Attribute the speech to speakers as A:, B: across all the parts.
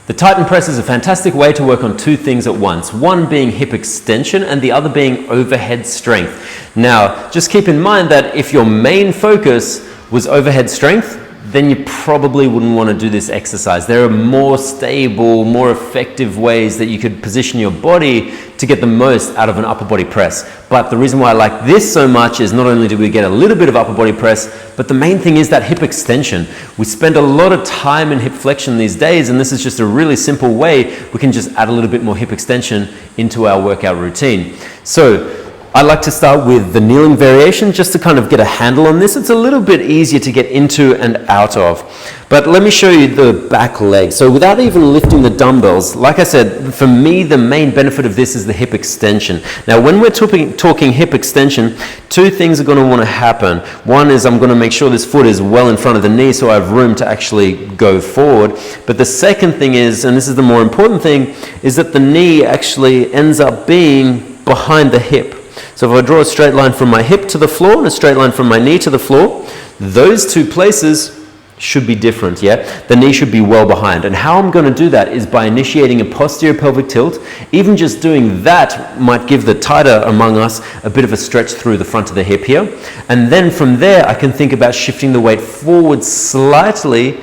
A: The Titan press is a fantastic way to work on two things at once, one being hip extension and the other being overhead strength. Now, just keep in mind that if your main focus was overhead strength, then you probably wouldn't want to do this exercise. There are more stable, more effective ways that you could position your body to get the most out of an upper body press. But the reason why I like this so much is not only do we get a little bit of upper body press, but the main thing is that hip extension. We spend a lot of time in hip flexion these days, and this is just a really simple way we can just add a little bit more hip extension into our workout routine. So I like to start with the kneeling variation just to kind of get a handle on this. It's a little bit easier to get into and out of. But let me show you the back leg. So without even lifting the dumbbells, like I said, for me, the main benefit of this is the hip extension. Now, when we're talking hip extension, two things are going to want to happen. One is I'm going to make sure this foot is well in front of the knee so I have room to actually go forward. But the second thing is, and this is the more important thing, is that the knee actually ends up being behind the hip. So if I draw a straight line from my hip to the floor and a straight line from my knee to the floor, those two places should be different, yeah? The knee should be well behind. And how I'm going to do that is by initiating a posterior pelvic tilt. Even just doing that might give the tighter among us a bit of a stretch through the front of the hip here. And then from there, I can think about shifting the weight forward slightly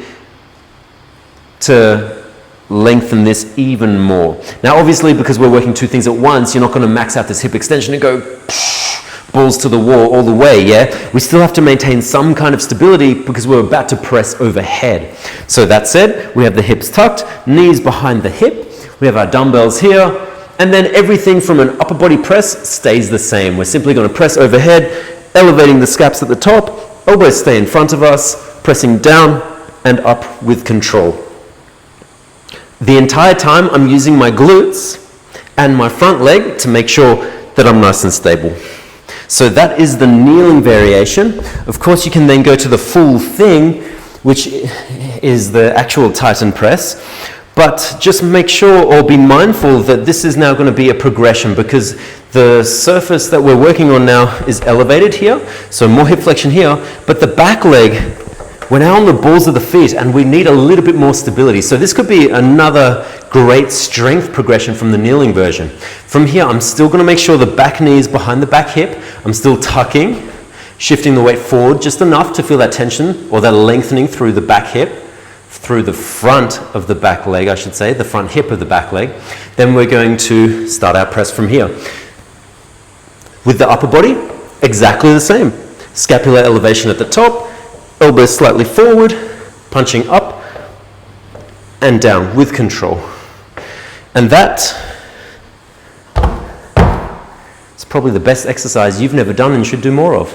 A: to lengthen this even more. Now obviously, because we're working two things at once, you're not going to max out this hip extension and go balls to the wall all the way, yeah? We still have to maintain some kind of stability because we're about to press overhead. So that said, we have the hips tucked, knees behind the hip, we have our dumbbells here, and then everything from an upper body press stays the same. We're simply going to press overhead, elevating the scaps at the top, elbows stay in front of us, pressing down and up with control. The entire time I'm using my glutes and my front leg to make sure that I'm nice and stable. So that is the kneeling variation. Of course, you can then go to the full thing, which is the actual Titan press. But just make sure or be mindful that this is now going to be a progression because the surface that we're working on now is elevated here. So more hip flexion here, but the back leg, we're now on the balls of the feet and we need a little bit more stability. So this could be another great strength progression from the kneeling version. From here, I'm still going to make sure the back knee is behind the back hip. I'm still tucking, shifting the weight forward just enough to feel that tension or that lengthening through the back hip, through the front of the back leg, I should say, the front hip of the back leg. Then we're going to start our press from here. With the upper body, exactly the same. Scapular elevation at the top, elbows slightly forward, punching up and down with control. And that is probably the best exercise you've never done and should do more of.